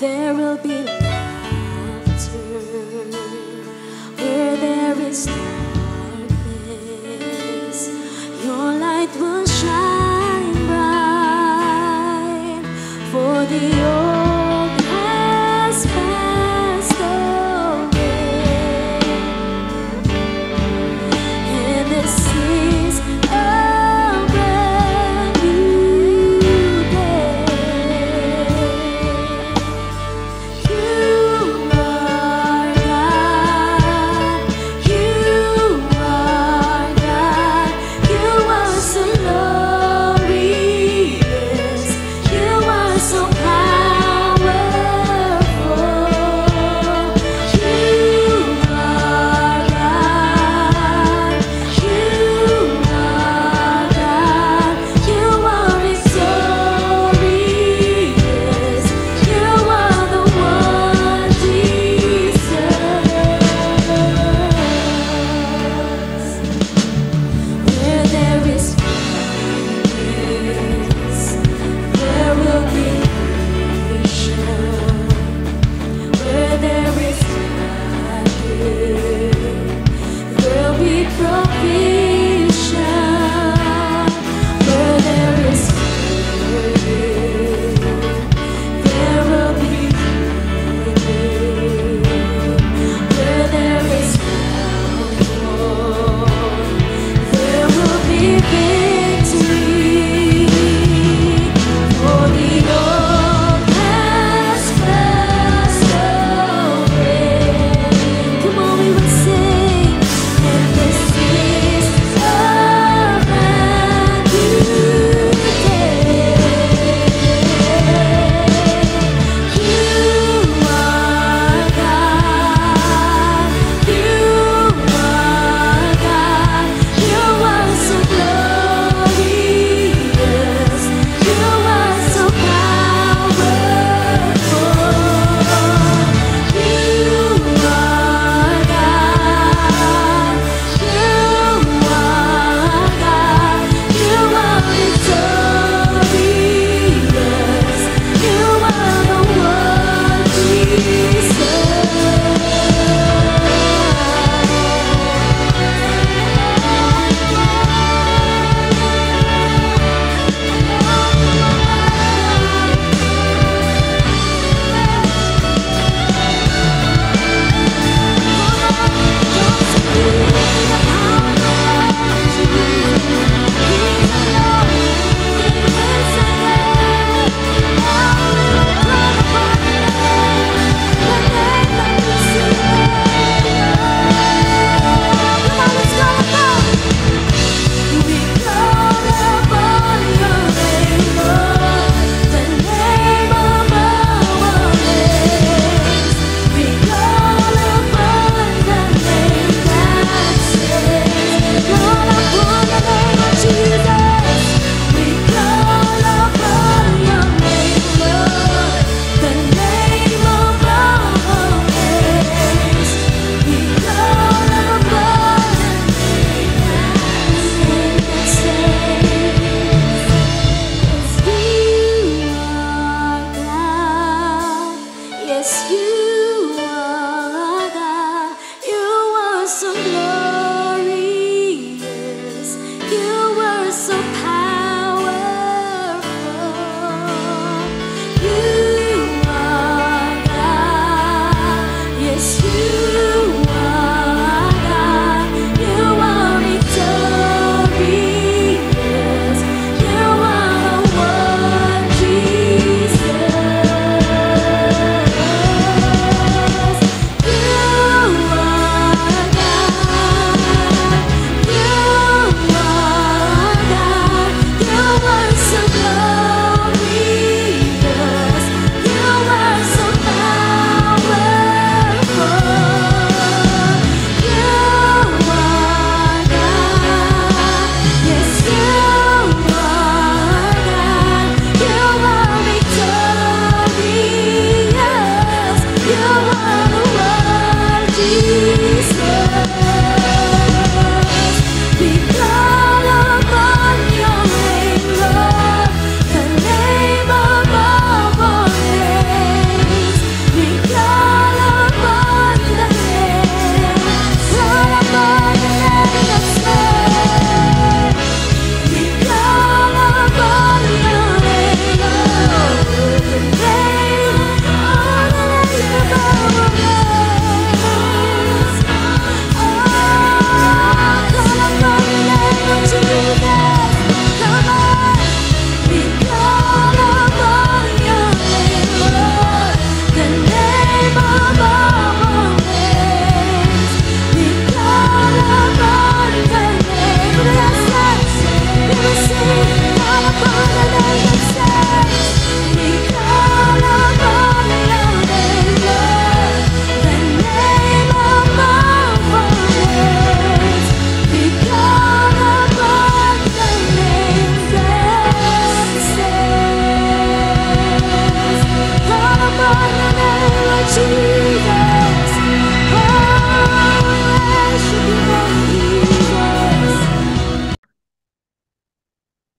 there will be laughter. Where there is darkness, your light will shine bright. For the old has passed away, and this is a brand new day. You are God, you are God, you are so glorious, you are so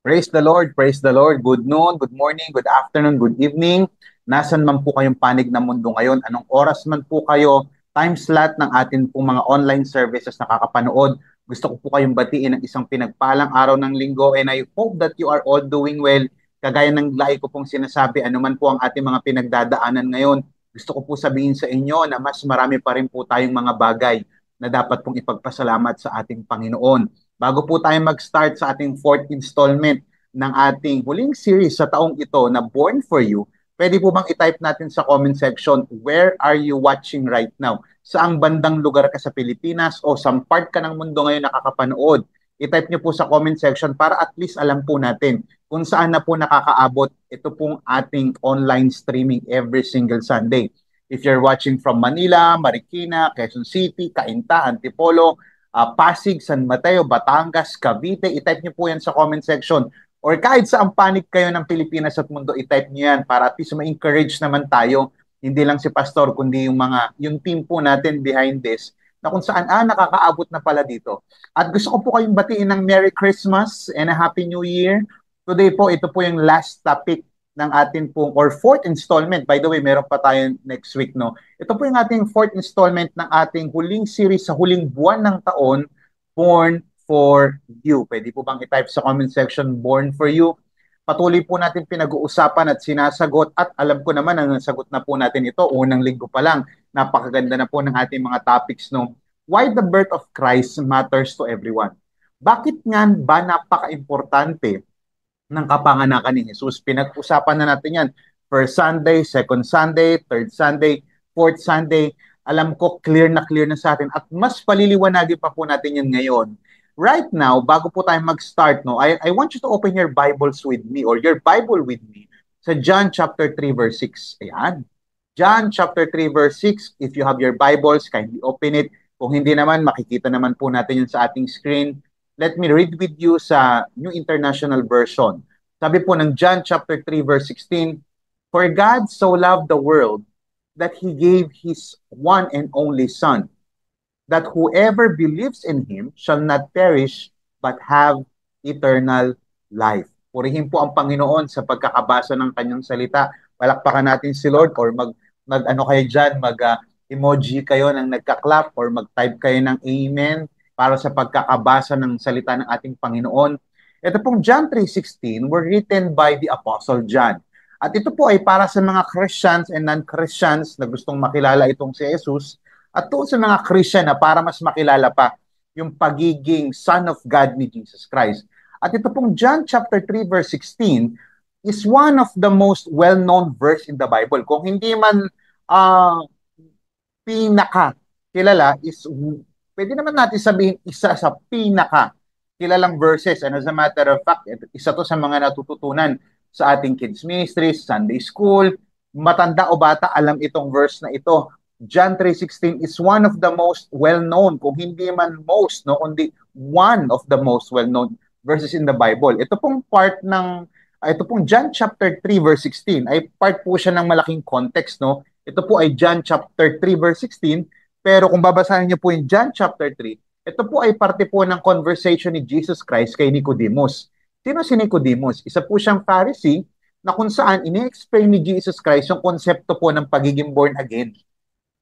Praise the Lord, praise the Lord. Good noon, good morning, good afternoon, good evening. Nasaan man po kayong panig ng mundo ngayon, anong oras man po kayo, time slot ng atin pong mga online services nakakapanood. Gusto ko po kayong batiin ng isang pinagpalang araw ng linggo and I hope that you are all doing well. Kagaya ng lagi ko pong sinasabi, anuman po ang ating mga pinagdadaanan ngayon, gusto ko po sabihin sa inyo na mas marami pa rin po tayong mga bagay na dapat pong ipagpasalamat sa ating Panginoon. Bago po tayo mag-start sa ating fourth installment ng ating huling series sa taong ito na Born for You, pwede po bang i-type natin sa comment section, where are you watching right now? Saang bandang lugar ka sa Pilipinas o saang part ka ng mundo ngayon nakakapanood? I-type nyo po sa comment section para at least alam po natin kung saan na po nakakaabot ito pong ating online streaming every single Sunday. If you're watching from Manila, Marikina, Quezon City, Cainta, Antipolo, Pasig, San Mateo, Batangas, Cavite, i-type niyo po yan sa comment section. Or kahit saan panig kayo ng Pilipinas at mundo, i-type niyo yan para at least ma-encourage naman tayo. Hindi lang si Pastor, kundi yung team po natin behind this, na kung saan, nakakaabot na pala dito. At gusto ko po kayong batiin ng Merry Christmas and a Happy New Year. Today po, ito po yung last topic ng atin pong, or fourth installment. By the way, meron pa tayo next week, no? Ito po yung ating fourth installment ng ating huling series sa huling buwan ng taon, Born for You. Pwede po bang i-type sa comment section, Born for You? Patuloy po natin pinag-uusapan at sinasagot at alam ko naman ang nasagot na po natin ito unang linggo pa lang. Napakaganda na po ng ating mga topics, no? Why the birth of Christ matters to everyone. Bakit nga ba napaka-importante ng kapanganakan ni Jesus? Pinag-usapan na natin yan. First Sunday, second Sunday, third Sunday, fourth Sunday. Alam ko clear na sa atin at mas paliliwanagin pa po natin yan ngayon. Right now, bago po tayo mag-start, no, I want you to open your Bibles with me or your Bible with me sa John chapter 3 verse 6. Ayan. John chapter 3 verse 6. If you have your Bibles, kindly open it. Kung hindi naman, makikita naman po natin yun sa ating screen. Let me read with you sa New International Version. Sabi po ng John chapter 3 verse 16, For God so loved the world that He gave His one and only Son, that whoever believes in Him shall not perish but have eternal life. Purihin po ang Panginoon sa pagkakabasa ng kanyang salita. Palakpakan natin si Lord or mag ano kayo dyan, emoji kayo ng nagka-clap or mag-type kayo ng amen para sa pagkakabasa ng salita ng ating Panginoon. Ito pong John 3:16 were written by the Apostle John. At ito po ay para sa mga Christians and non-Christians na gustong makilala itong si Jesus at doon sa mga Christian na para mas makilala pa yung pagiging Son of God ni Jesus Christ. At ito pong John chapter 3 verse 16 is one of the most well-known verse in the Bible. Kung hindi man pinaka kilala is, pwede naman natin sabihin isa sa pinaka kilalang verses. And as a matter of fact, isa to sa mga natututunan sa ating kids ministries, Sunday school, matanda o bata, alam itong verse na ito. John 3:16 is one of the most well-known, kung hindi man most, no, kundi one of the most well-known verses in the Bible. Ito pong John chapter 3 verse 16 ay part po siya ng malaking context, no. Ito po ay John chapter 3 verse 16, pero kung babasahin niyo po yung John chapter 3, ito po ay parte po ng conversation ni Jesus Christ kay Nicodemus. Sino si Nicodemus? Isa po siyang Pharisee na kung saan ini-explain ni Jesus Christ yung konsepto po ng pagiging born again.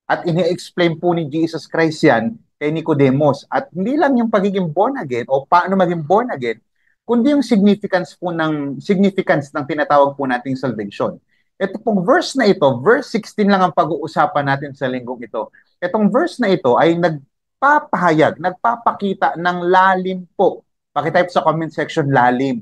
At ini-explain po ni Jesus Christ yan kay Nicodemus. At hindi lang yung pagiging born again o paano maging born again, kundi yung significance ng tinatawag po nating salvation. Ito pong verse na ito, verse 16 lang ang pag-uusapan natin sa linggong ito. Itong verse na ito ay nagpapakita ng lalim po. Pakitype sa comment section, lalim.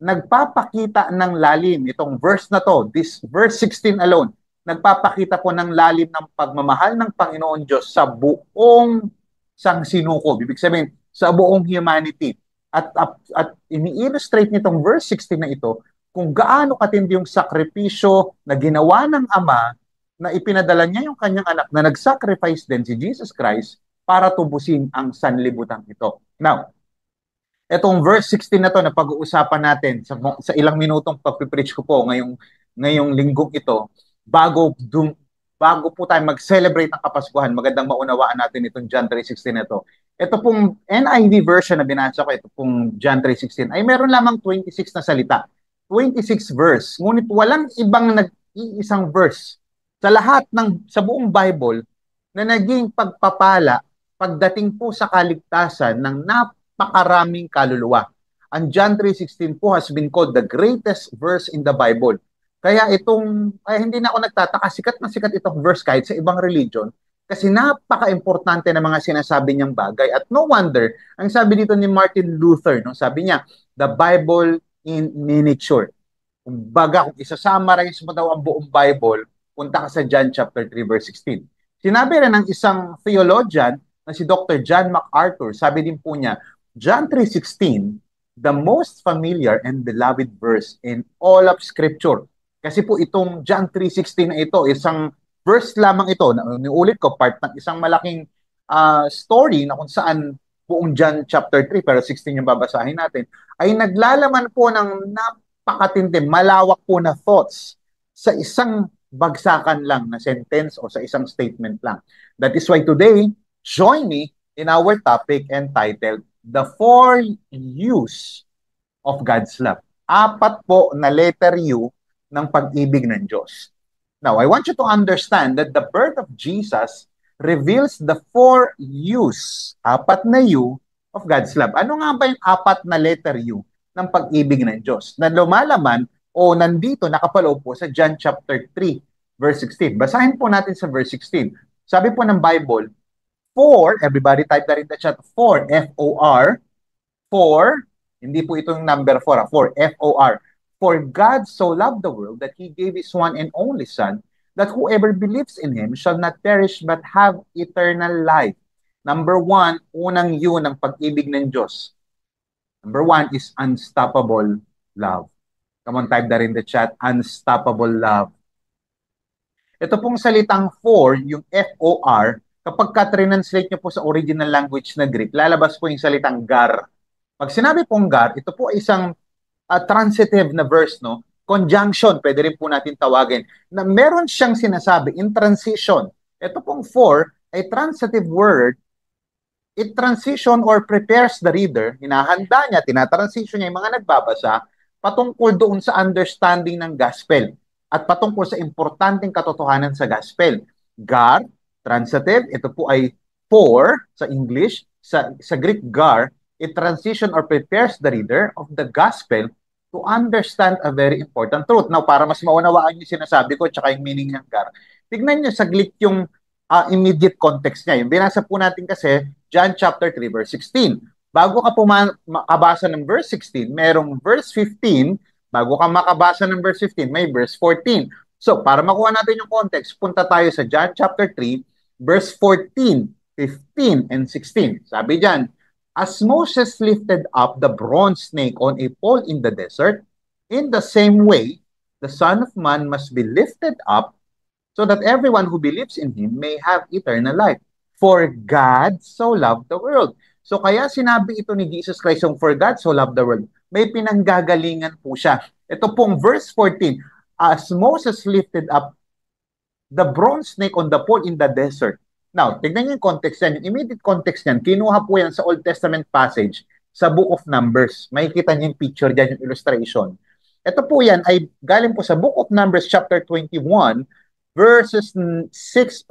Nagpapakita ng lalim. Itong verse na to, this verse 16 alone, nagpapakita po ng lalim ng pagmamahal ng Panginoon Diyos sa buong sangsinuko. Ibig sabihin, sa buong humanity. At ini-illustrate nitong verse 16 na ito kung gaano katindi yung sakripisyo na ginawa ng Ama na ipinadala niya yung kanyang anak na nag-sacrifice din si Jesus Christ para tubusin ang sanlibutan ito. Now, etong verse 16 na to na pag-uusapan natin sa ilang minutong pagpipreach ko po ngayong linggong ito, bago po tayo mag-celebrate ng Kapaskuhan, magandang maunawaan natin itong John 3:16 na ito. Ito pong NIV version na binasa ko, ito pong John 3:16, ay meron lamang 26 na salita. 26 verse. Ngunit walang ibang nag-iisang verse sa buong Bible na naging pagpapala pagdating po sa kaligtasan ng napakaraming kaluluwa. Ang John 3:16 po has been called the greatest verse in the Bible. Kaya hindi na ako nagtataka, sikat na sikat itong verse kahit sa ibang religion, kasi napaka-importante ng mga sinasabi niyang bagay. At no wonder, ang sabi dito ni Martin Luther, no, sabi niya, the Bible in miniature. Kumbaga, kung isa-summarize mo daw ang buong Bible, punta ka sa John chapter 3 verse 16. Sinabi rin ng isang theologian na si Dr. John MacArthur, sabi din po niya, John 3:16, the most familiar and beloved verse in all of Scripture. Kasi po itong John 3:16 na ito, isang verse lamang ito, niulit ko, part ng isang malaking story na kung saan buong John chapter 3, pero 16 yung babasahin natin, ay naglalaman po ng napakatindi, malawak po na thoughts sa isang bagsakan lang na sentence o sa isang statement lang. That is why today, join me in our topic entitled, The Four U's of God's Love. Apat po na letter U ng pag-ibig ng Diyos. Now, I want you to understand that the birth of Jesus reveals the four U's, apat na U of God's love. Ano nga ba yung apat na letter U ng pag-ibig ng Diyos na lumalaman o nandito nakapaloob po sa John chapter 3, verse 16. Basahin po natin sa verse 16. Sabi po ng Bible, for, everybody type that in the chat, for, F-O-R, for, hindi po itong number 4, for, F-O-R, for God so loved the world that He gave His one and only Son, that whoever believes in Him shall not perish but have eternal life. Number 1, unang yun ng pag-ibig ng Diyos. Number 1 is unstoppable love. Come on, type that in the chat, unstoppable love. Ito pong salitang for, yung F-O-R, kapag ka-translate nyo po sa original language na Greek, lalabas po yung salitang gar. Pag sinabi pong gar, ito po isang transitive na verse, no? Conjunction, pwede rin po natin tawagin, na meron siyang sinasabi in transition. Ito pong for, a transitive word, it transition or prepares the reader, hinahanda niya, tinatransition niya yung mga nagbabasa, patungkol doon sa understanding ng gospel at patungkol sa importanteng katotohanan sa gospel. Gar, transitive, ito po ay for sa English, sa Greek gar, it transition or prepares the reader of the gospel to understand a very important truth. Now, para mas maunawaan yung sinasabi ko tsaka yung meaning ng gar, tignan nyo saglit yung immediate context niya. Yung binasa po natin kasi, John chapter 3, verse 16. Bago ka po makabasa ng verse 16, merong verse 15. Bago ka makabasa ng verse 15, may verse 14. So, para makuha natin yung context, punta tayo sa John chapter 3, verse 14, 15, and 16. Sabi dyan, as Moses lifted up the bronze snake on a pole in the desert, in the same way, the Son of Man must be lifted up so that everyone who believes in Him may have eternal life. For God so loved the world. So kaya sinabi ito ni Jesus Christ, for God so loved the world. May pinanggagalingan po siya. Ito pong verse 14, as Moses lifted up the bronze snake on the pole in the desert. Now, tignan niyo yung context yan. Yung immediate context niyan, kinuha po yan sa Old Testament passage sa Book of Numbers. Makikita niyo yung picture dyan, yung illustration. Ito po yan ay galing po sa Book of Numbers chapter 21, verses 6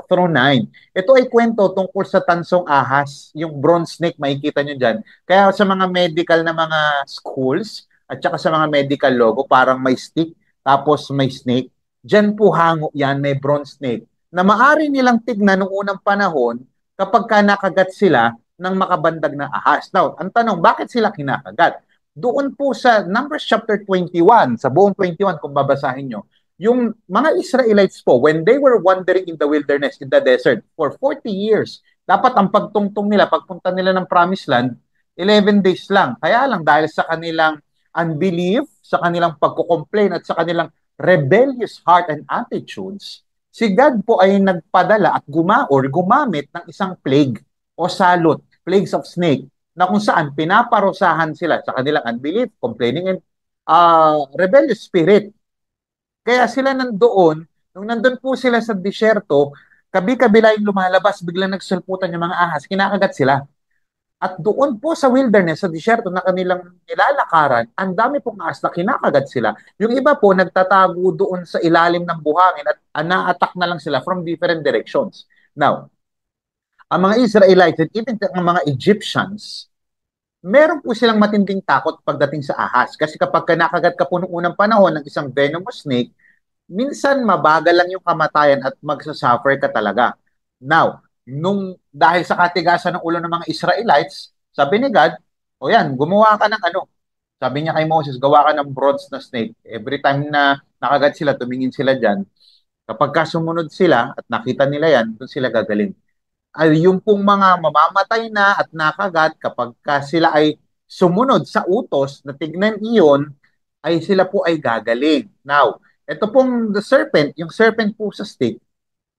through 9. Ito ay kwento tungkol sa tansong ahas, yung bronze snake, makikita nyo dyan. Kaya sa mga medical na mga schools, at saka sa mga medical logo, parang may stick, tapos may snake. Dyan po hango yan, may bronze snake, na maaari nilang tignan noong unang panahon kapag ka nakagat sila ng makabandag na ahas. Now, ang tanong, bakit sila kinakagat? Doon po sa Numbers chapter 21, sa buong 21 kung babasahin nyo, yung mga Israelites po, when they were wandering in the wilderness, in the desert, for 40 years, dapat ang pagtungtong nila, pagpunta nila ng promised land, 11 days lang. Kaya lang dahil sa kanilang unbelief, sa kanilang pagko-complain at sa kanilang rebellious heart and attitudes, si God po ay nagpadala at gumamit ng isang plague o salot, plagues of snake, na kung saan pinaparusahan sila sa kanilang unbelief, complaining, and rebellious spirit. Kaya sila nandoon, nung nandun po sila sa disyerto, kabi-kabila yung lumalabas, biglang nagsulputan yung mga ahas, kinakagat sila. At doon po sa wilderness, sa disyerto na kanilang nilalakaran, ang dami pong ahas na kinakagat sila. Yung iba po, nagtatago doon sa ilalim ng buhangin at na-attack na lang sila from different directions. Now, ang mga Israelites and even ang mga Egyptians, meron po silang matinding takot pagdating sa ahas. Kasi kapag nakagat ka po noong unang panahon ng isang venomous snake, minsan mabagal lang yung kamatayan at magsasuffer ka talaga. Now, dahil sa katigasan ng ulo ng mga Israelites, sabi ni God, o yan, gumawa ka ng ano. Sabi niya kay Moses, gawa ka ng bronze na snake. Every time na nakagat sila, tumingin sila dyan. Kapag sumunod sila at nakita nila yan, doon sila gagaling. Ay yung pong mga mamamatay na at nakagat kapag sila ay sumunod sa utos na tignan iyon, ay sila po ay gagaling. Now, ito pong the serpent, yung serpent po sa stick,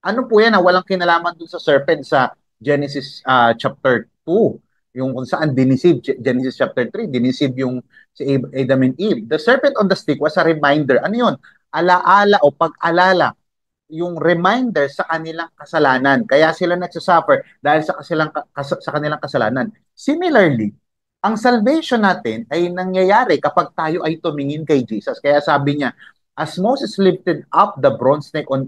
ano po yan na walang kinalaman dun sa serpent sa Genesis chapter 2, yung kung saan diniceive, Genesis chapter 3, diniceive yung si Adam and Eve. The serpent on the stick was a reminder. Ano yun? Alaala o pag-alala yung reminder sa kanilang kasalanan. Kaya sila nagsasuffer dahil sa kanilang kasalanan. Similarly, ang salvation natin ay nangyayari kapag tayo ay tumingin kay Jesus. Kaya sabi niya, as Moses lifted up the bronze snake on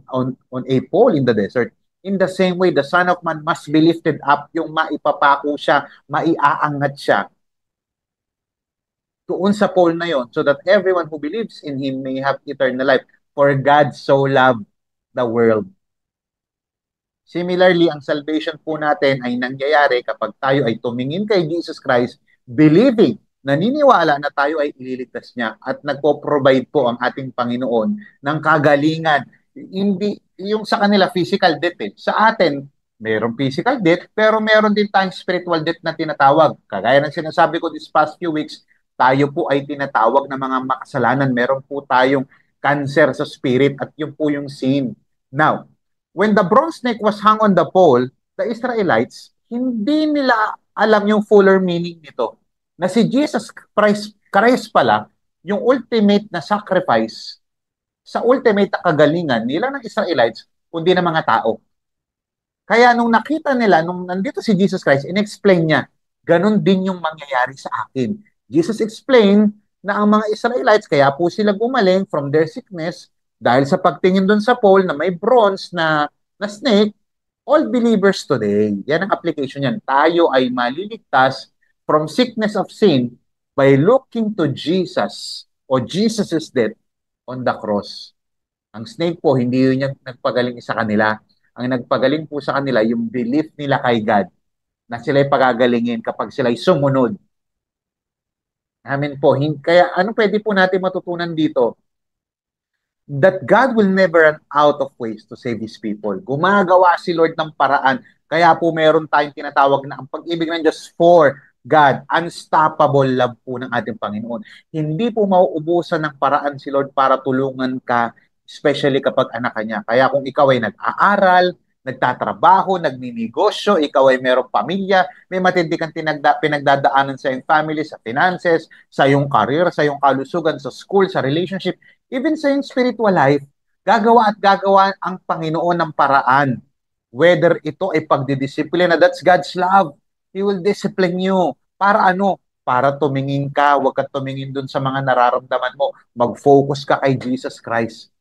a pole in the desert, in the same way, the Son of Man must be lifted up, yung maipapako siya, maiaangat siya doon sa pole na yon so that everyone who believes in Him may have eternal life. For God so loved the world. Similarly, ang salvation po natin ay nangyayari kapag tayo ay tumingin kay Jesus Christ, believing, naniniwala na tayo ay ililigtas niya at nagpo-provide po ang ating Panginoon ng kagalingan. Hindi yung sa kanila physical death eh. Sa atin, mayroong physical death, pero meron din tayong spiritual death na tinatawag. Kagaya ng sinasabi ko this past few weeks, tayo po ay tinatawag na mga makasalanan. Meron po tayong cancer sa spirit at yun po yung sin. Now, when the bronze snake was hung on the pole, the Israelites, hindi nila alam yung fuller meaning nito. Na si Jesus Christ pala, yung ultimate na sacrifice sa ultimate na kagalingan nila ng Israelites, kundi ng mga tao. Kaya nung nakita nila, nung nandito si Jesus Christ, in-explain niya, ganun din yung mangyayari sa akin. Jesus explained na ang mga Israelites, kaya po sila gumaling from their sickness, dahil sa pagtingin doon sa pole na may bronze na snake, all believers today, yan ang application yan. Tayo ay maliligtas from sickness of sin by looking to Jesus o Jesus' death on the cross. Ang snake po, hindi yun yung nagpagaling sa kanila. Ang nagpagaling po sa kanila, yung belief nila kay God na sila'y pagagalingin kapag sila'y sumunod. Amen po. Kaya ano pwede po natin matutunan dito? That God will never run out of ways to save His people. Gumagawa si Lord ng paraan. Kaya po meron tayong tinatawag na ang pag-ibig ng Diyos for God, unstoppable love po ng ating Panginoon. Hindi po mauubusan ng paraan si Lord para tulungan ka, especially kapag anak ka niya. Kaya kung ikaw ay nag-aaral, nagtatrabaho, nagninegosyo, ikaw ay merong pamilya, may matindi kang pinagdadaanan sa iyong family, sa finances, sa iyong career, sa iyong kalusugan, sa school, sa relationship, even sa iyong spiritual life, gagawa at gagawa ang Panginoon ng paraan. Whether ito ay pagdidisiplina, that's God's love. He will discipline you. Para ano? Para tumingin ka, huwag ka tumingin dun sa mga nararamdaman mo. Mag-focus ka kay Jesus Christ.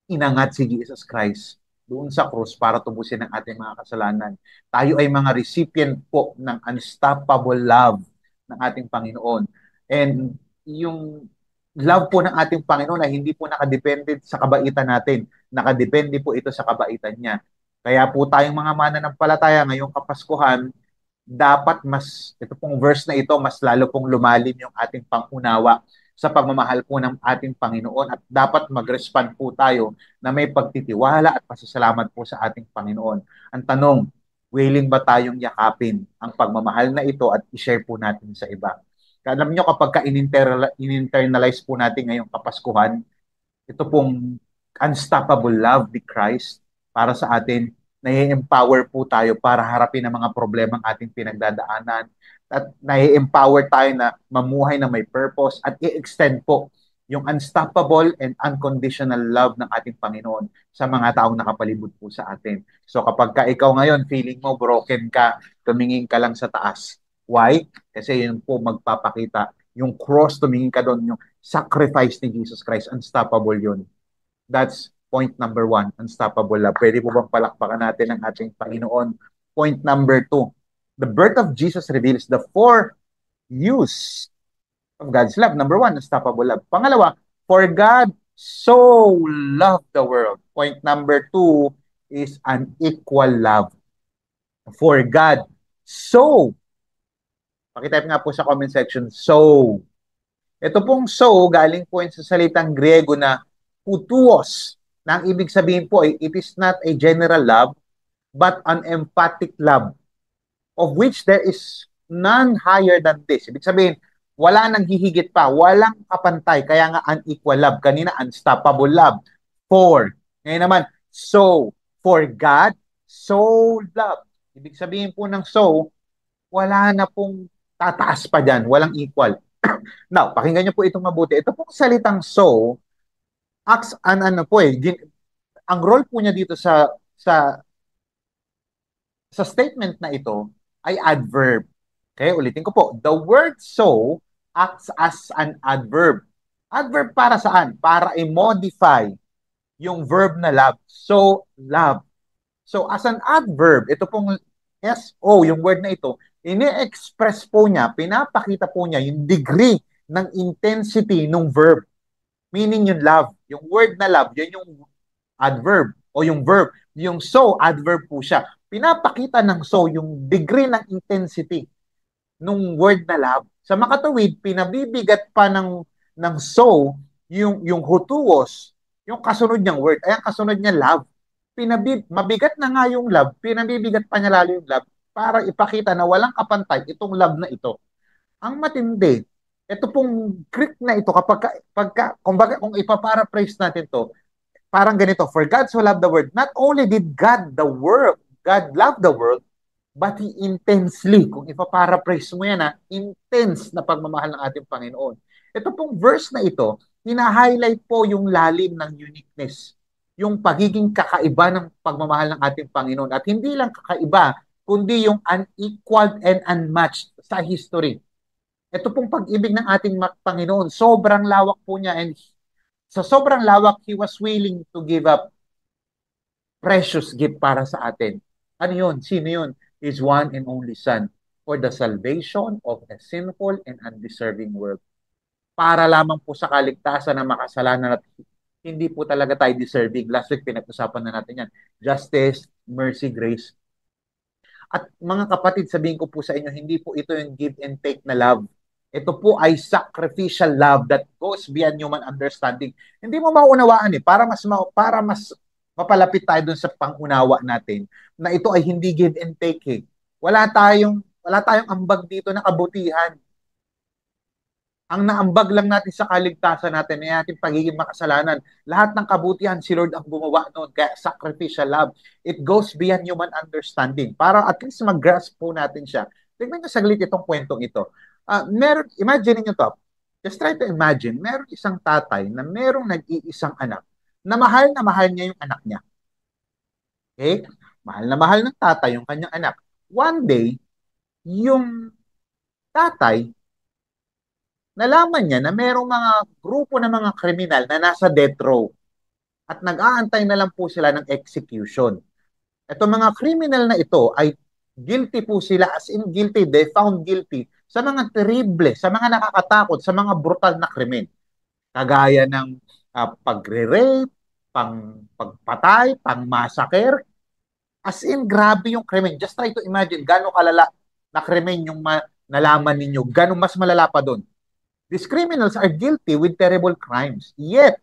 Inangat si Jesus Christ doon sa krus para tubusin ang ating mga kasalanan. Tayo ay mga recipient po ng unstoppable love ng ating Panginoon. And yung love po ng ating Panginoon ay hindi po nakadepende sa kabaitan natin. Nakadepende po ito sa kabaitan niya. Kaya po tayong mga mananampalataya ngayong Kapaskuhan, dapat ito pong verse na ito, mas lalo pong lumalim yung ating pangunawa sa pagmamahal po ng ating Panginoon at dapat mag-respond po tayo na may pagtitiwala at pasasalamat po sa ating Panginoon. Ang tanong, willing ba tayong yakapin ang pagmamahal na ito at i-share po natin sa iba? Alam nyo, kapag in-internalize po natin ngayong Kapaskuhan, ito pong unstoppable love ni Christ para sa atin, nai-empower po tayo para harapin ang mga problemang ating pinagdadaanan at nai-empower tayo na mamuhay na may purpose at i-extend po yung unstoppable and unconditional love ng ating Panginoon sa mga taong nakapalibot po sa atin. So kapag ikaw ngayon, feeling mo broken ka, tumingin ka lang sa taas. Why? Kasi yun po magpapakita yung cross, tumingin ka doon, yung sacrifice ni Jesus Christ, unstoppable yun. That's point number one, unstoppable love. Pwede po bang palakpakan natin ang ating Panginoon? Point number two, the birth of Jesus reveals the four use of God's love. Number one, unstoppable love. Pangalawa, for God so loved the world. Point number two is an equal love. For God so, pakitype nga po sa comment section, so. Ito pong so, galing po yun sa salitang Griego na putuos, na ang ibig sabihin po ay it is not a general love, but an emphatic love, of which there is none higher than this. Ibig sabihin, wala nang hihigit pa, walang kapantay, kaya nga unequal love. Kanina, unstoppable love. For, ngayon naman, so, for God, so love. Ibig sabihin po ng so, wala na pong tataas pa dyan, walang equal. Now, pakinggan niyo po itong mabuti. Ito pong salitang so, acts an ano po eh, ang role po niya dito sa statement na ito ay adverb. Okay, ulitin ko po. The word so acts as an adverb. Adverb para saan? Para i-modify yung verb na love. So, love. So, as an adverb, ito pong SO, yung word na ito, ini-express po niya, pinapakita po niya yung degree ng intensity ng verb. Meaning yung love. Yung word na love, yan yung adverb o yung verb. Yung so, adverb po siya. Pinapakita ng so yung degree ng intensity nung word na love. Sa makatuwid, pinabibigat pa ng so yung hutuos, yung kasunod niyang word. Ay, ang kasunod niya love. Mabigat na nga yung love, pinabibigat pa niya lalo yung love para ipakita na walang kapantay itong love na ito. Ang matindi, ito pong Greek na ito, kumbaga, kung ipaparaphrase natin to, parang ganito, for God so loved the world, not only did God love the world, but He intensely, kung ipaparaphrase mo yan intense na pagmamahal ng ating Panginoon. Ito pong verse na ito, hina-highlight po yung lalim ng uniqueness, yung pagiging kakaiba ng pagmamahal ng ating Panginoon. At hindi lang kakaiba, kundi yung unequaled and unmatched sa history. Ito pong pag-ibig ng ating Panginoon, sobrang lawak po niya, and sa sobrang lawak, He was willing to give up precious gift para sa atin. Ano yun? Sino yun? His one and only Son for the salvation of a sinful and undeserving world. Para lamang po sa kaligtasan ng makasalanan at hindi po talaga tayo deserving. Last week, pinag-usapan na natin yan. Justice, mercy, grace. At mga kapatid, sabihin ko po sa inyo, hindi po ito yung give and take na love. Ito po ay sacrificial love that goes beyond human understanding. Hindi mo maunawaan para mas mapalapit tayo dun sa pangunawa natin na ito ay hindi give and take eh. Wala tayong ambag dito na kabutihan. Ang naambag lang natin sa kaligtasan natin ay ating pagiging makasalanan. Lahat ng kabutihan, si Lord ang gumawa noon. Kaya sacrificial love. It goes beyond human understanding. Para at least mag-grasp po natin siya. Tignan nyo saglit itong kwentong ito. Imagine nyo to. Just try to imagine. Meron isang tatay na merong nag-iisang anak na mahal niya yung anak niya. Okay? Mahal na mahal ng tatay yung kanyang anak. One day, yung tatay, nalaman niya na merong mga grupo ng mga kriminal na nasa death row at nag-aantay na lang po sila ng execution. Ito mga criminal na ito ay guilty po sila, as in guilty, they found guilty sa mga terrible, sa mga nakakatakot, sa mga brutal na krimen. Kagaya ng pagre-rape, pagpatay, pang-massacre. As in, grabe yung krimen. Just try to imagine gano'ng kalala na krimen yung nalaman ninyo. Gano'ng mas malala pa doon. These criminals are guilty with terrible crimes. Yet,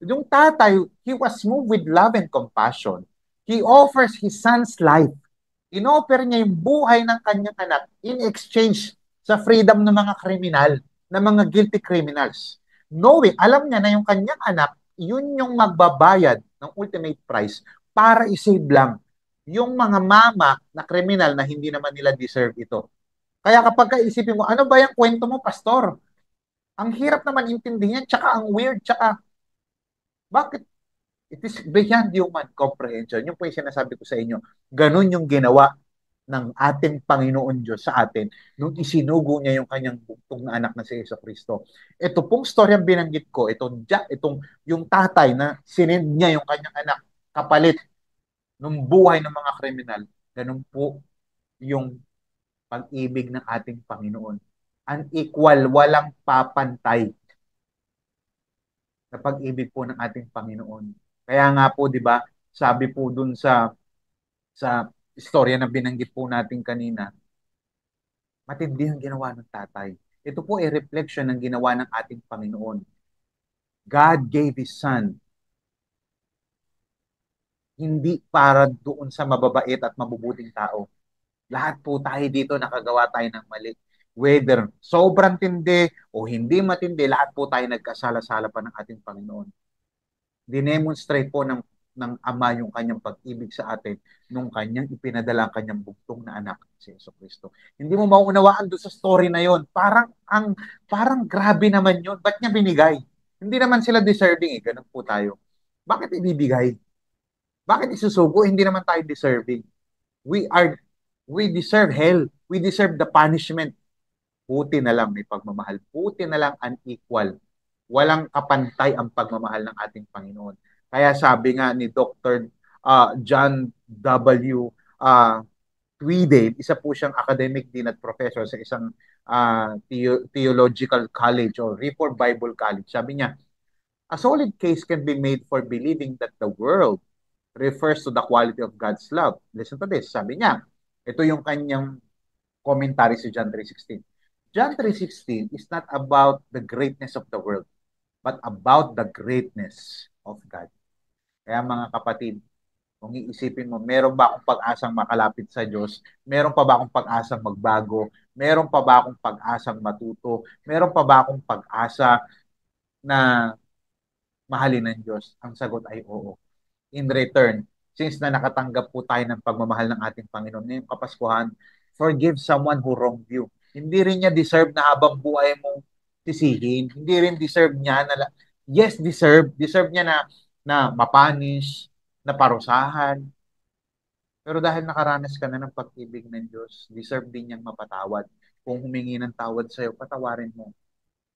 yung tatay, he was moved with love and compassion. He offers his son's life. Inoffer niya yung buhay ng kanyang anak in exchange sa freedom ng mga kriminal, ng mga guilty criminals. Knowing, alam niya na yung kanyang anak, yun yung magbabayad ng ultimate price para isave lang yung mga mama na kriminal na hindi naman nila deserve ito. Kaya kapag kaisipin mo, ano ba yung kwento mo, pastor? Ang hirap naman intindihin, tsaka ang weird, tsaka bakit it is beyond human comprehension. Yung po yung sinasabi ko sa inyo, ganun yung ginawa ng ating Panginoon Diyos sa atin nung isinugo niya yung kanyang bugtong na anak na si Yeso Kristo. Ito pong storyang binanggit ko, itong yung tatay na sinend niya yung kanyang anak kapalit ng buhay ng mga kriminal, ganun po yung pag-ibig ng ating Panginoon. Unequal, walang papantay na pag-ibig po ng ating Panginoon. Kaya nga po, 'di ba, sabi po dun sa istorya na binanggit po natin kanina, matindi ang ginawa ng tatay. Ito po ay reflection ng ginawa ng ating Panginoon. God gave His Son hindi para doon sa mababait at mabubuting tao. Lahat po tayo dito nakagawa tayo ng mali. Whether sobrang tindi o hindi matindi, lahat po tayo nagkasala-sala pa ng ating Panginoon. Dinemonstrate po ng Ama yung kanyang pag-ibig sa atin nung kanyang ipinadala ang kanyang bugtong na anak, si Yeso Kristo. Hindi mo mauunawaan doon sa story na yon. Parang grabe naman yun. Ba't niya binigay? Hindi naman sila deserving eh. Ganun po tayo. Bakit ibibigay? Bakit isusugo? Hindi naman tayo deserving. We are, we deserve hell. We deserve the punishment. Buti na lang may pagmamahal. Buti na lang unequal. Walang kapantay ang pagmamahal ng ating Panginoon. Kaya sabi nga ni Dr. John W. Tweedale, isa po siyang academic dean at professor sa isang theological college or Reformed Bible College. Sabi niya, a solid case can be made for believing that the world refers to the quality of God's love. Listen to this. Sabi niya, ito yung kanyang commentary sa John 3:16. John 3:16 is not about the greatness of the world, but about the greatness of God. Kaya mga kapatid, kung iisipin mo, meron ba akong pag-asang makalapit sa Diyos? Meron pa ba akong pag-asang magbago? Meron pa ba akong pag-asang matuto? Meron pa ba akong pag-asa na mahalin ng Diyos? Ang sagot ay oo. In return, since na nakatanggap po tayo ng pagmamahal ng ating Panginoon ngayong Kapaskuhan, forgive someone who wronged you. Hindi rin niya deserve na habang buhay mong sisihin. Hindi rin deserve niya na, yes, deserve niya na mapanish, na parusahan. Pero dahil nakaranas ka na ng pag-ibig ng Diyos, deserve din niyang mapatawad. Kung humingi ng tawad sa'yo, patawarin mo.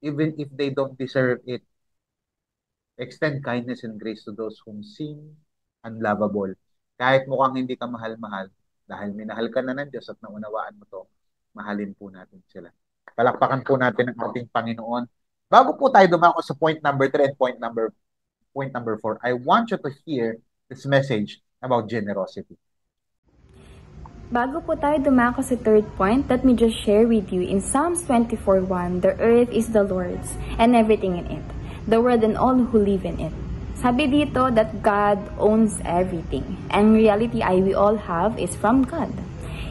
Even if they don't deserve it, extend kindness and grace to those whom seem unlovable. Kahit mukhang hindi ka mahal-mahal, dahil minahal ka na ng Diyos at naunawaan mo to, mahalin po natin sila. Palakpakan po natin ang ating Panginoon. Bago po tayo dumako sa point number 3 and point number 4, I want you to hear this message about generosity. Bago po tayo dumako sa third point, let me just share with you in Psalms 24:1, the earth is the Lord's and everything in it, the world and all who live in it. Sabi dito that God owns everything, and reality we all have is from God.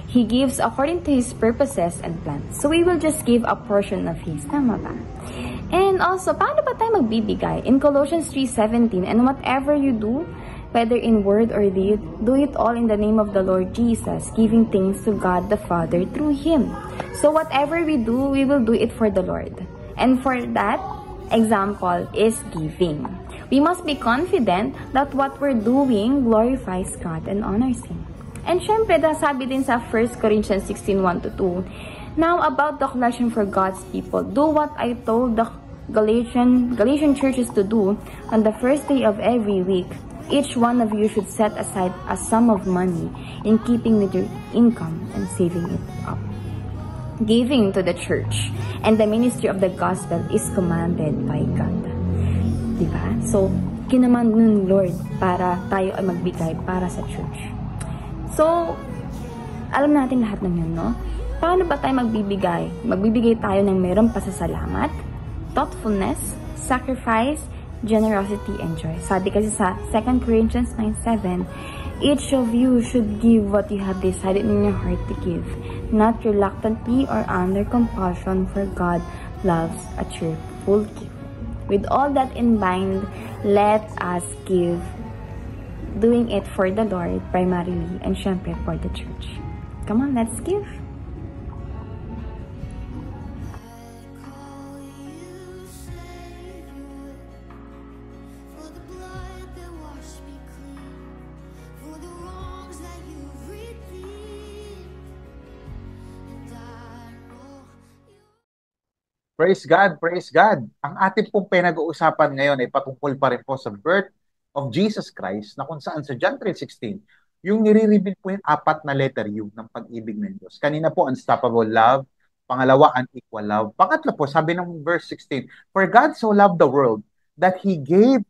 He gives according to His purposes and plans. So we will just give a portion of His. Tama ba? And also, paano ba tayo magbibigay? In Colossians 3:17, and whatever you do, whether in word or deed, do it all in the name of the Lord Jesus, giving thanks to God the Father through Him. So whatever we do, we will do it for the Lord. And for that, example is giving. We must be confident that what we're doing glorifies God and honors Him. And syempre, sabi din sa 1 Corinthians 16:1-2, now about the collection for God's people, do what I told the Galatian churches to do on the first day of every week. Each one of you should set aside a sum of money in keeping with your income and saving it up. Giving to the church and the ministry of the gospel is commanded by God. Diba? So, kinaman nun Lord para tayo ay magbigay para sa church. So, alam natin lahat ng yun, no? Paano ba tayo magbibigay? Magbibigay tayo ng mayroong pasasalamat, thoughtfulness, sacrifice, generosity, and joy. Sabi kasi sa 2 Corinthians 9:7, each of you should give what you have decided in your heart to give, not reluctantly or under compulsion, for God loves a cheerful giver. With all that in mind, let us give, doing it for the Lord primarily, and syempre for the church. Come on, let's give. Praise God, praise God. Ang ating pong pinag-uusapan ngayon ay patungkol pa rin po sa birth of Jesus Christ na kung saan sa John 3:16, yung nire-reveal po yung apat na letter U ng pag-ibig ng Diyos. Kanina po, unstoppable love. Pangalawa, unequal love. Pangatlo po, sabi ng verse 16, For God so loved the world that He gave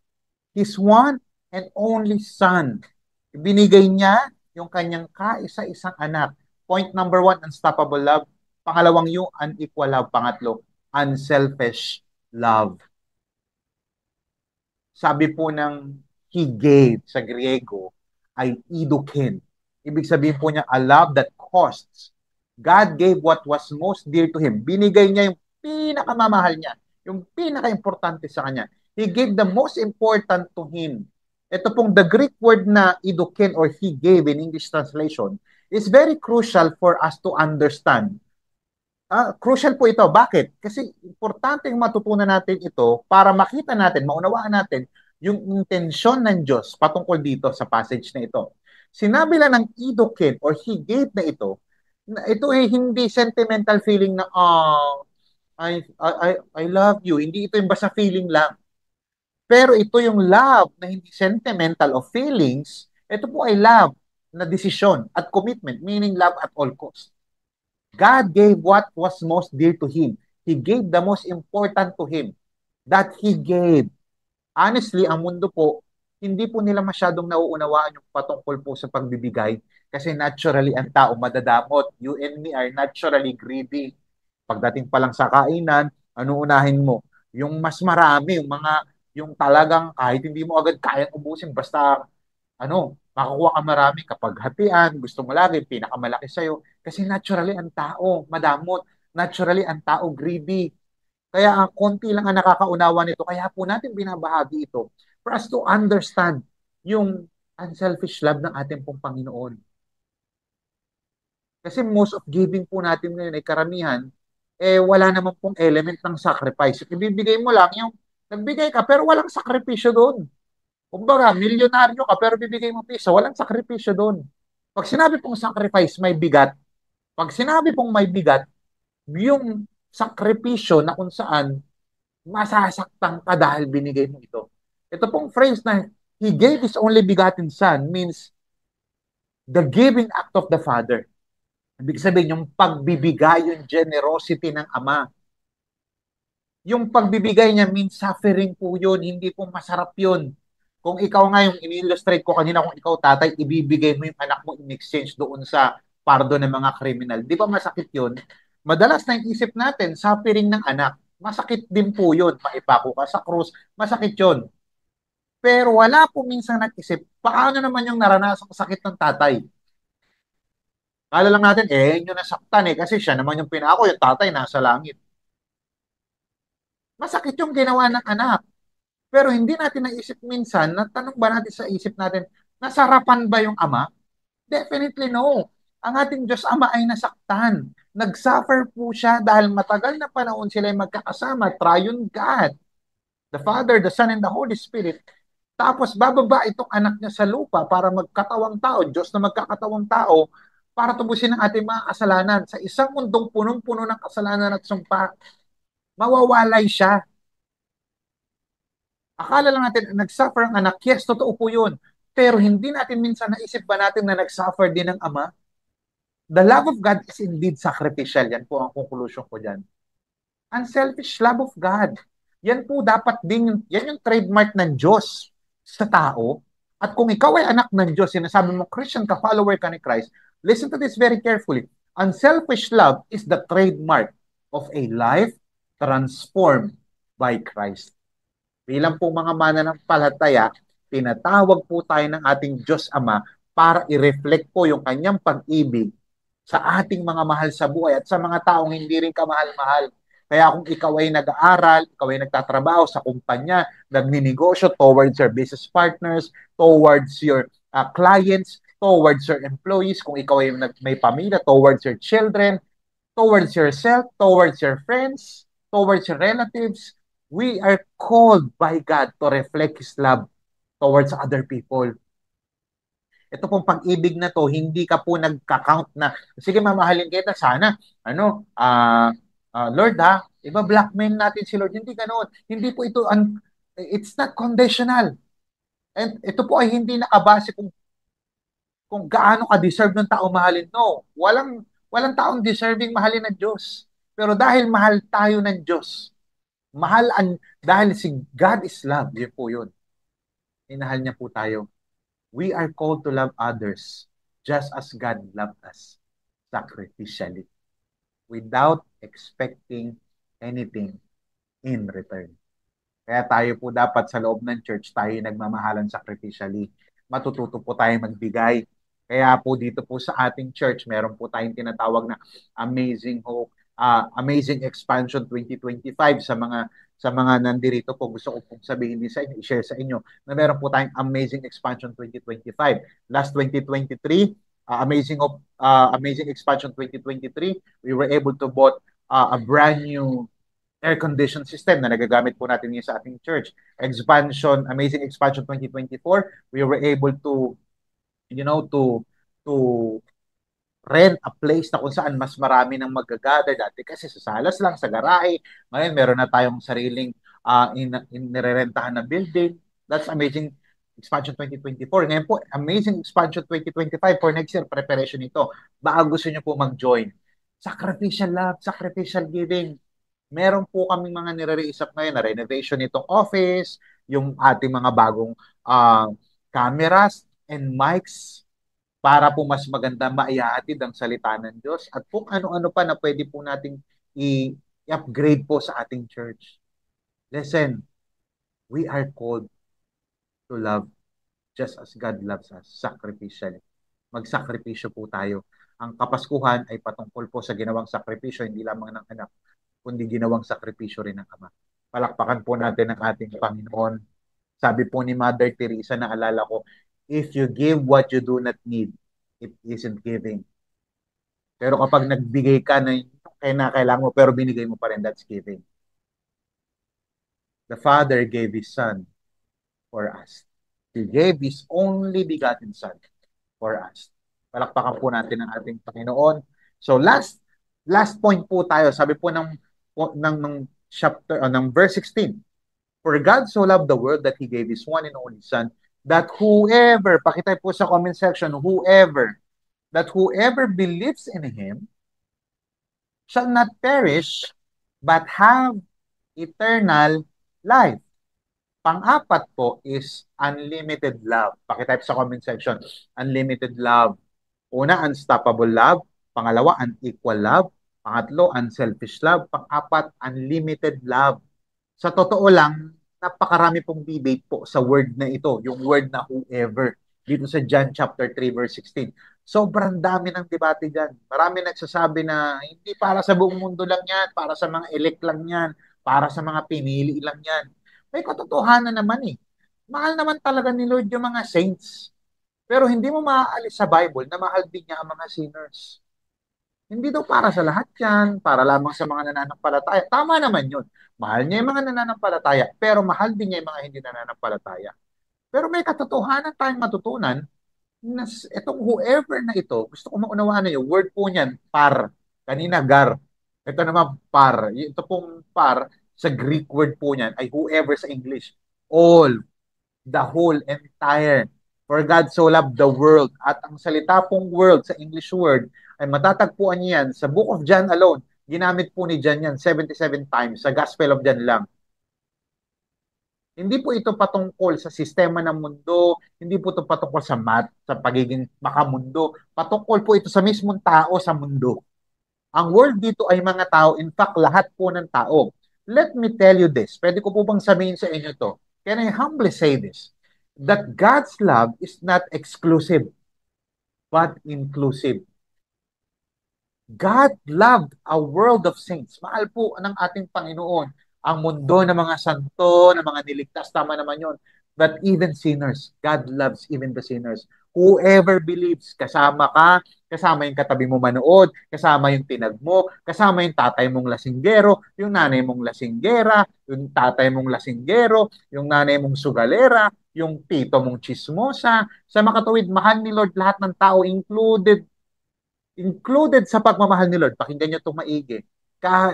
His one and only Son. Binigay niya yung kanyang kaisa-isang anak. Point number one, unstoppable love. Pangalawang yung unequal love. Pangatlo, unselfish love. Sabi po ng he gave sa Griego ay idukin. Ibig sabihin po niya, a love that costs. God gave what was most dear to Him. Binigay niya yung pinakamamahal niya, yung pinaka-importante sa kanya. He gave the most important to Him. Ito pong the Greek word na idukin or he gave in English translation is very crucial for us to understand. Crucial po ito. Bakit? Kasi importante yung matutunan natin ito para makita natin, maunawaan natin yung intensyon ng Diyos patungkol dito sa passage na ito. Sinabi lang ng idukin or he gave na ito ay hindi sentimental feeling na, I love you. Hindi ito yung basta feeling lang. Pero ito yung love na hindi sentimental of feelings. Ito po ay love na desisyon at commitment, meaning love at all cost. God gave what was most dear to Him. He gave the most important to Him. That He gave. Honestly, ang mundo po, hindi po nila masyadong nauunawaan yung patungkol po sa pagbibigay kasi naturally ang tao madadamot. You and me are naturally greedy. Pagdating pa lang sa kainan, ano unahin mo? Yung mas marami, yung talagang kahit hindi mo agad kayang ubusin, basta makakuha ka marami kapag hatian, gusto mo lagi, pinakamalaki sa'yo. Kasi naturally, ang tao, madamot. Naturally, ang tao, greedy. Kaya ang konti lang ang nakakaunawa nito. Kaya po natin binabahagi ito for us to understand yung unselfish love ng ating pong Panginoon. Kasi most of giving po natin ngayon ay karamihan, wala naman pong element ng sacrifice. Ibibigay mo lang yung nagbigay ka pero walang sakripisyo doon. Kumbaga, milyonaryo ka pero bibigay mo piso, walang sakripisyo doon. Pag sinabi pong sacrifice, may bigat. Pag sinabi pong may bigat, yung sakripisyo na kung saan masasaktan ka dahil binigay mo ito. Ito pong phrase na He gave His only begotten Son means the giving act of the Father. Ibig sabihin, yung pagbibigay, yung generosity ng Ama. Yung pagbibigay niya means suffering po yun, hindi po masarap yun. Kung ikaw nga yung in-illustrate ko kanina, kung ikaw tatay, ibibigay mo yung anak mo in exchange doon sa pardo ng mga kriminal. Di ba masakit yun? Madalas na yung isip natin, suffering ng anak. Masakit din po yun. Maipako ka sa krus, masakit yun. Pero wala po minsan nag-isip, paano naman yung naranasang sakit ng tatay? Kala lang natin, yun yung nasaktan kasi siya naman yung pinako, yung tatay nasa langit. Masakit yung ginawa ng anak. Pero hindi natin naisip minsan, natanong ba natin sa isip natin, nasarapan ba yung ama? Definitely no. Ang ating Diyos Ama ay nasaktan. Nag-suffer po siya dahil matagal na panahon sila ay magkakasama, triune God, the Father, the Son, and the Holy Spirit. Tapos bababa itong anak niya sa lupa para magkatawang tao, Diyos na magkakatawang tao, para tubusin ang ating mga kasalanan. Sa isang mundong punong-puno ng kasalanan at sumpa, mawawalay siya. Akala lang natin, nag-suffer ang anak. Yes, totoo po yun. Pero hindi natin minsan naisip ba natin na nag-suffer din ang ama? The love of God is indeed sacrificial. Yan po ang conclusion ko dyan. Unselfish love of God. Yan po dapat din, yan yung trademark ng Diyos sa tao. At kung ikaw ay anak ng Diyos, sinasabi mo, Christian ka, follower ka ni Christ, listen to this very carefully. Unselfish love is the trademark of a life transformed by Christ. Bilang po mga mananampalataya, tinatawag po tayo ng ating Diyos Ama para i-reflect po yung kanyang pag-ibig sa ating mga mahal sa buhay at sa mga taong hindi rin kamahal-mahal. Kaya kung ikaw ay nag-aaral, ikaw ay nagtatrabaho sa kumpanya, nagninegosyo towards your business partners, towards your clients, towards your employees, kung ikaw ay may pamilya, towards your children, towards yourself, towards your friends, towards your relatives, we are called by God to reflect His love towards other people. Ito pong pag-ibig na to, hindi ka po nagka-count na, sige mamahalin kita, sana, Lord ha, iba-blackmail natin si Lord. Hindi ganoon. Hindi po ito, it's not conditional. And ito po ay hindi nakabase kung gaano ka-deserve ng tao mahalin. No, walang taong deserving mahalin ng Diyos. Pero dahil mahal tayo ng Diyos, dahil si God is love, yun po yun. Inahal niya po tayo. We are called to love others just as God loved us sacrificially without expecting anything in return. Kaya tayo po dapat sa loob ng church, tayo nagmamahalan sacrificially. Matututo po tayo magbigay. Kaya po dito po sa ating church, meron po tayong tinatawag na Amazing Hope, Amazing Expansion 2025 sa mga nandirito po. Gusto ko pong sabihin din sa inyo, i-share sa inyo na meron po tayong Amazing Expansion 2025. Last 2023, Amazing Expansion 2023, we were able to bought a brand new air condition system na nagagamit po natin ngayon sa ating church. Amazing Expansion 2024, we were able to, to rent a place na kung saan mas marami nang magagather. Dati kasi sa salas lang, sa garahe. Ngayon, meron na tayong sariling nirerentahan na building. That's Amazing Expansion 2024. Ngayon po, Amazing Expansion 2025 for next year, preparation ito. Baka gusto nyo po mag-join. Sacrificial love, sacrificial giving. Meron po kaming mga nire-reisap ngayon na renovation nitong office, yung ating mga bagong cameras and mics para po mas maganda maihatid ang salita ng Diyos at kung ano-ano pa na pwede po nating i-upgrade po sa ating church. Listen, we are called to love just as God loves us sacrificially. Magsakripisyo po tayo. Ang Kapaskuhan ay patungkol po sa ginawang sakripisyo, hindi lamang ng anak, kundi ginawang sakripisyo rin ng Ama. Palakpakan po natin ang ating Panginoon. Sabi po ni Mother Teresa, naalala ko, if you give what you do not need, it isn't giving. Pero kapag nagbigay ka na kailangan mo, pero binigay mo pa rin, that's giving. The Father gave His Son for us. He gave His only begotten Son for us. Palakpakan po natin ang ating Panginoon. So last point po tayo. Sabi po ng chapter ng verse 16. For God so loved the world that He gave His one and only Son, that whoever, pakitay po sa comment section, whoever believes in Him shall not perish, but have eternal life. Pang-apat po is unlimited love. Pakitype sa comment section, unlimited love. Una, unstoppable love. Pangalawa, unequal love. Pangatlo, unselfish love. Pang-apat, unlimited love. Sa totoo lang, napakarami pong debate po sa word na ito, yung word na whoever, dito sa John chapter 3 verse 16. Sobrang dami ng debate dyan. Marami nagsasabi na hindi para sa buong mundo lang yan, para sa mga elect lang yan, para sa mga pinili lang yan. May katotohanan naman eh. Mahal naman talaga ni Lord yung mga saints. Pero hindi mo maaalis sa Bible na mahal din niya ang mga sinners. Hindi daw para sa lahat yan, para lamang sa mga nananampalataya. Tama naman yun. Mahal niya yung mga nananampalataya, pero mahal din niya yung mga hindi nananampalataya. Pero may katotohanan tayong matutunan na itong whoever na ito, gusto ko maunawaan na yung word po niyan, par. Kanina, gar. Ito naman, par. Ito pong par, sa Greek word po niyan, ay whoever sa English. All, the whole, entire. For God so loved the world. At ang salita pong world sa English word ay matatagpuan niyan sa Book of John alone. Ginamit po ni John yan 77 times sa Gospel of John lang. Hindi po ito patungkol sa sistema ng mundo, hindi po ito patungkol sa math, sa pagiging makamundo. Patungkol po ito sa mismong tao sa mundo. Ang world dito ay mga tao, in fact, lahat po ng tao. Let me tell you this. Pwede ko po bang sabihin sa inyo to? Can I humbly say this? That God's love is not exclusive, but inclusive. God loved a world of saints. Mahal po ng ating Panginoon ang mundo ng mga santo, ng mga niligtas. Tama naman yun. But even sinners, God loves even the sinners. Whoever believes, kasama ka, kasama yung katabi mo manood, kasama yung tinag mo, kasama yung tatay mong lasinggero, yung nanay mong lasinggera, yung tatay mong lasinggero, yung nanay mong sugalera, yung tito mong chismosa. Sa makatuwid, mahal ni Lord lahat ng tao, included sa pagmamahal ni Lord. Pakinggan niyo itong maigi.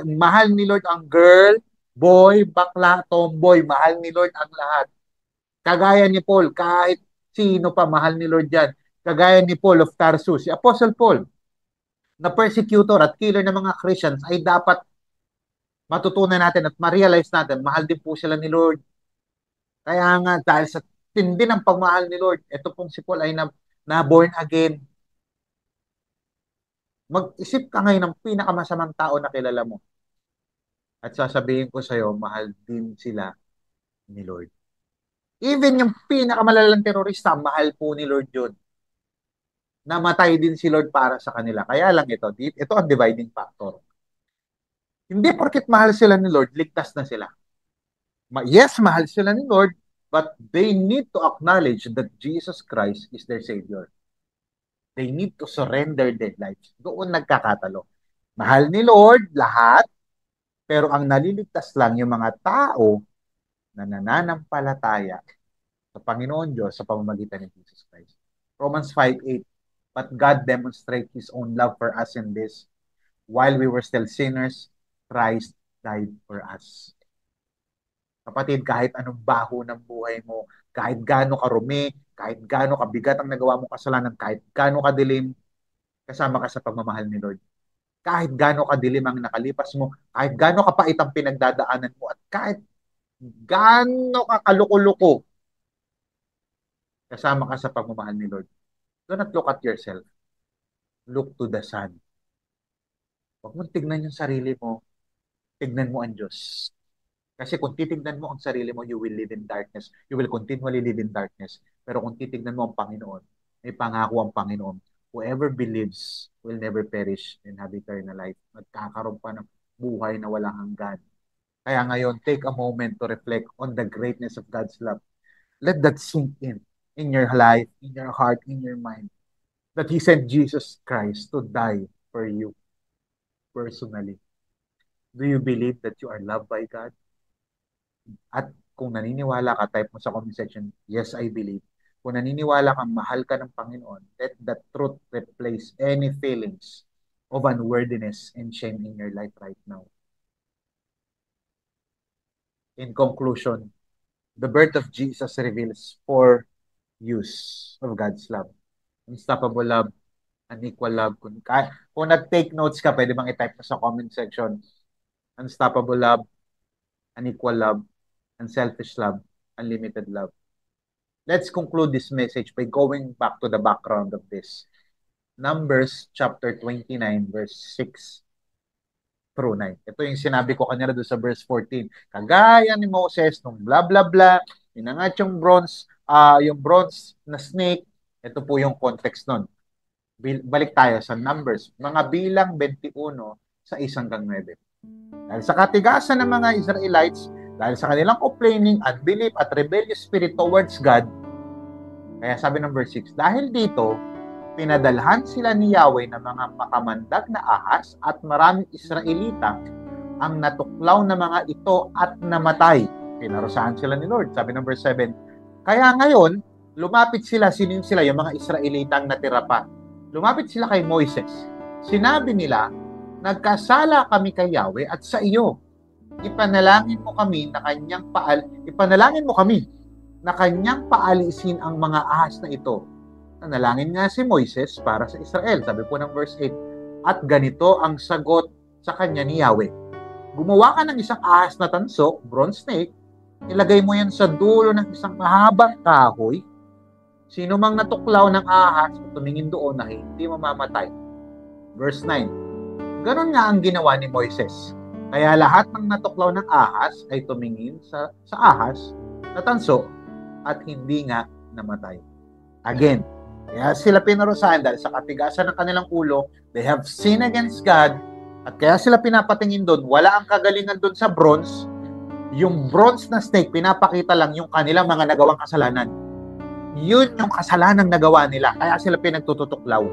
Mahal ni Lord ang girl, boy, bakla, tomboy. Mahal ni Lord ang lahat. Kagaya ni Paul, kahit sino pa, mahal ni Lord yan. Kagaya ni Paul of Tarsus, si Apostle Paul, na persecutor at killer ng mga Christians, ay dapat matutunan natin at ma-realize natin, mahal din po sila ni Lord. Kaya nga, dahil sa tindi ng pagmahal ni Lord, ito pong si Paul ay na born again. Mag-isip ka ngayon ng pinakamasamang tao na kilala mo. At sasabihin ko sa'yo, mahal din sila ni Lord. Even yung pinakamalalang terorista, mahal po ni Lord yun. Namatay din si Lord para sa kanila. Kaya lang ito ang dividing factor. Hindi porket mahal sila ni Lord, ligtas na sila. Yes, mahal sila ni Lord, but they need to acknowledge that Jesus Christ is their Savior. They need to surrender their lives. Doon nagkakatalo. Mahal ni Lord lahat, pero ang naliligtas lang yung mga tao na nananampalataya sa Panginoon Diyos sa pamamagitan ni Jesus Christ. Romans 5:8, but God demonstrates His own love for us in this, while we were still sinners, Christ died for us. Kapatid, kahit anong baho ng buhay mo, kahit gaano karumi, kahit gaano kabigat ang nagawa mong kasalanan, kahit gaano kadilim, kasama ka sa pagmamahal ni Lord. Kahit gaano kadilim ang nakalipas mo, kahit gaano kapait ang pinagdadaanan mo, at kahit gaano ka kaluko-luko, kasama ka sa pagmamahal ni Lord. Do not look at yourself. Look to the Son. Huwag mong tignan yung sarili mo. Tignan mo ang Diyos. Kasi kung titignan mo ang sarili mo, you will live in darkness. You will continually live in darkness. Pero kung titignan mo ang Panginoon, may pangako ang Panginoon. Whoever believes will never perish and have eternal life. Magkakaroon pa ng buhay na walang hanggan. Kaya ngayon, take a moment to reflect on the greatness of God's love. Let that sink in your life, in your heart, in your mind. That He sent Jesus Christ to die for you personally. Do you believe that you are loved by God? At kung naniniwala ka, type mo sa comment section, yes, I believe. Kung naniniwala kang mahal ka ng Panginoon, let that truth replace any feelings of unworthiness and shame in your life right now. In conclusion, the birth of Jesus reveals 4 use of God's love. Unstoppable love, unequal love. Kung nag-take notes ka, pwede bang i-type mo sa comment section, unstoppable love, unequal love, unselfish love, unlimited love. Let's conclude this message by going back to the background of this. Numbers chapter 29 verse 6 through 9. Ito yung sinabi ko kanina doon sa verse 14. Kagaya ni Moses nung blah blah blah, inangat yung bronze na snake. Ito po yung context nun. Balik tayo sa Numbers, mga bilang 21 sa 1-9. Dahil sa katigasan ng mga Israelites, dahil sa kanilang complaining, unbelief at rebellious spirit towards God, kaya sabi ng verse 6, dahil dito, pinadalhan sila ni Yahweh ng mga makamandag na ahas at maraming Israelita ang natuklaw na mga ito at namatay. Pinarusahan sila ni Lord. Sabi ng verse 7, kaya ngayon, lumapit sila, sino sila? Yung mga Israelita ang natira pa. Lumapit sila kay Moises. Sinabi nila, nagkasala kami kay Yahweh at sa iyo. Ipanalangin mo kami na kanyang paalisin ang mga ahas na ito. Nanalangin nga si Moises para sa Israel. Sabi po ng verse 8, at ganito ang sagot sa kanya ni Yahweh. Gumawa ka ng isang ahas na tanso, bronze snake, ilagay mo yan sa dulo ng isang mahabang kahoy. Sino mang natuklaw ng ahas, tumingin doon na hindi mamamatay. Verse 9, ganon nga ang ginawa ni Moises. Kaya lahat ng natuklaw ng ahas ay tumingin sa ahas na tanso at hindi nga namatay. Again, kaya sila pinarusahan dahil sa katigasan ng kanilang ulo, they have sinned against God, at kaya sila pinapatingin doon, wala ang kagalingan doon sa bronze. Yung bronze na snake, pinapakita lang yung kanilang mga nagawang kasalanan. Yun yung kasalanang nagawa nila, kaya sila pinagtututuklaw.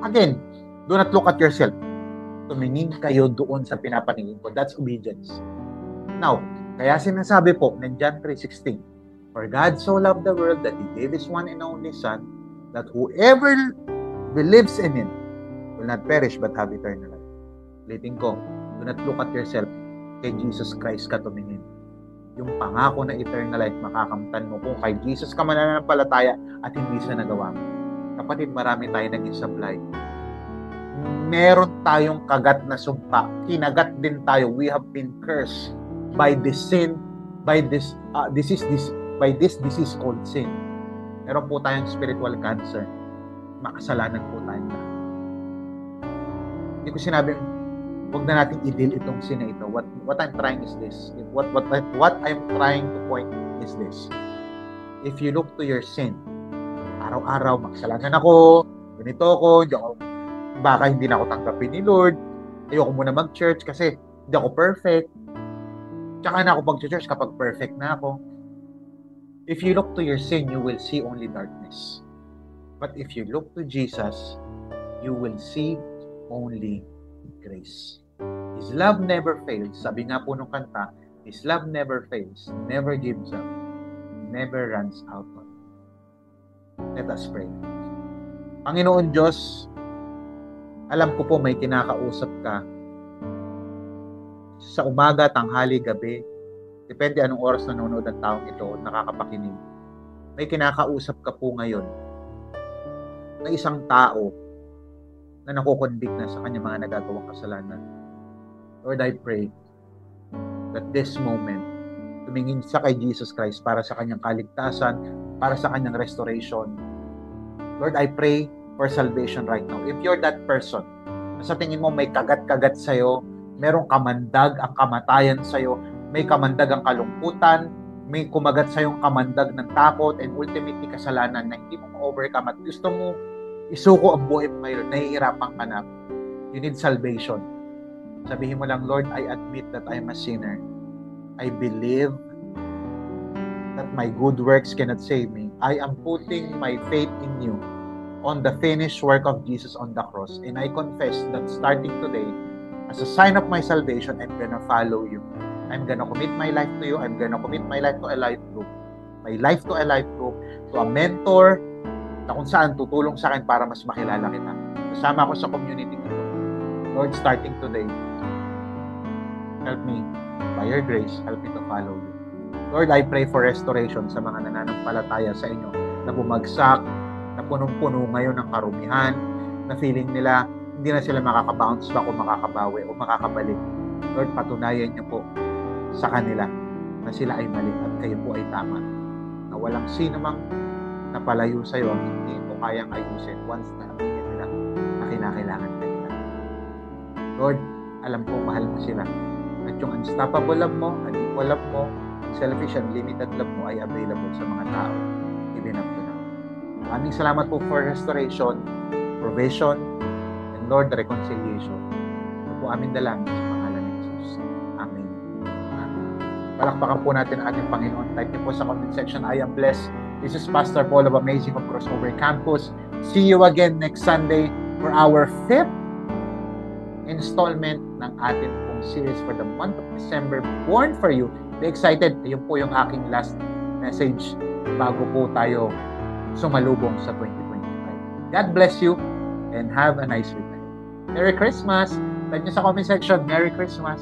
Again, do not look at yourself. Tumingin kayo doon sa pinapaningin ko. That's obedience. Now, kaya sinasabi po ng John 3:16, for God so loved the world that He gave His one and only Son, that whoever believes in Him will not perish but have eternal life. Ulitin ko, Do not look at yourself. Kay Jesus Christ ka tumingin. Yung pangako na eternal life, makakamtan mo kung kay Jesus ka mananampalataya at hindi sa nagawa mo. Kapatid, marami tayo naging sablay. Meron tayong kagat na sumpa. Kinagat din tayo. We have been cursed by this sin, by this disease called sin. Meron po tayong spiritual cancer. Makasalanan po tayong lahat. Hindi ko sinabing huwag na natin i-deal itong sin na ito. What I'm trying is this. What I'm trying to point is this. If you look to your sin, araw-araw, makasalanan ako, ganito ako, baka hindi na ako tanggapin ni Lord, ayoko muna mag-church kasi hindi ako perfect, tsaka na ako mag-church kapag perfect na ako. If you look to your sin, you will see only darkness. But if you look to Jesus, you will see only grace. His love never fails. Sabi nga po nung kanta, His love never fails, never gives up, never runs out on. Let us pray. Panginoon Diyos, alam ko po may kinakausap ka sa umaga, tanghali, gabi. Depende anong oras nanonood ang taong ito o nakakapakinig. May kinakausap ka po ngayon na isang tao na nakukonvict na sa kanyang mga nagagawang kasalanan. Lord, I pray that this moment, tumingin siya kay Jesus Christ para sa kanyang kaligtasan, para sa kanyang restoration. Lord, I pray for salvation right now. If you're that person, sa tingin mo may kagat-kagat sa'yo, merong kamandag ang kamatayan sa'yo, may kamandag ang kalungkutan, may kumagat sa'yong kamandag ng takot, and ultimately kasalanan na hindi mo ma-overcome at gusto mo isuko ang buhay mo ngayon, nahihirapan ka na, you need salvation. Sabihin mo lang, Lord, I admit that I am a sinner. I believe that my good works cannot save me. I am putting my faith in you, on the finished work of Jesus on the cross. And I confess that starting today, as a sign of my salvation, I'm gonna follow you. I'm gonna commit my life to you. I'm gonna commit my life to a life group. My life to a life group, to a mentor, na kung saan tutulong sa akin para mas makilala kita. Kasama ako sa community nito. Lord, starting today, help me, by your grace, help me to follow you. Lord, I pray for restoration sa mga nananampalataya sa inyo na bumagsak, na punong-puno ngayon ng karumihan, na feeling nila hindi na sila makaka-bounce back o makakabawi o makakabalik. Lord, patunayan niyo po sa kanila na sila ay mali at kayo po ay tama. Na walang sino mang napalayo sa iyo ang hindi mo kayang ayusin once na aminin nila na kinakailangan ka nila. Lord, alam ko mahal mo sila. At yung unstoppable love mo, unequal love mo, selfish and limited love mo ay available sa mga tao even up to now. Maraming salamat po for restoration, provision, and Lord, reconciliation. Ito po aming dalangin sa pangalan ni Jesus. Amen. Amen. Palakpakan po natin ang ating Panginoon. Type niyo po sa comment section, I am blessed. This is Pastor Paul of Amazing of Crossover Campus. See you again next Sunday for our 5th installment ng ating pong series for the month of December, Born for You. Be excited. Ayun po yung aking last message bago po tayo sumalubong sa 2025. God bless you and have a nice weekend. Merry Christmas! Type nyo sa comment section, Merry Christmas!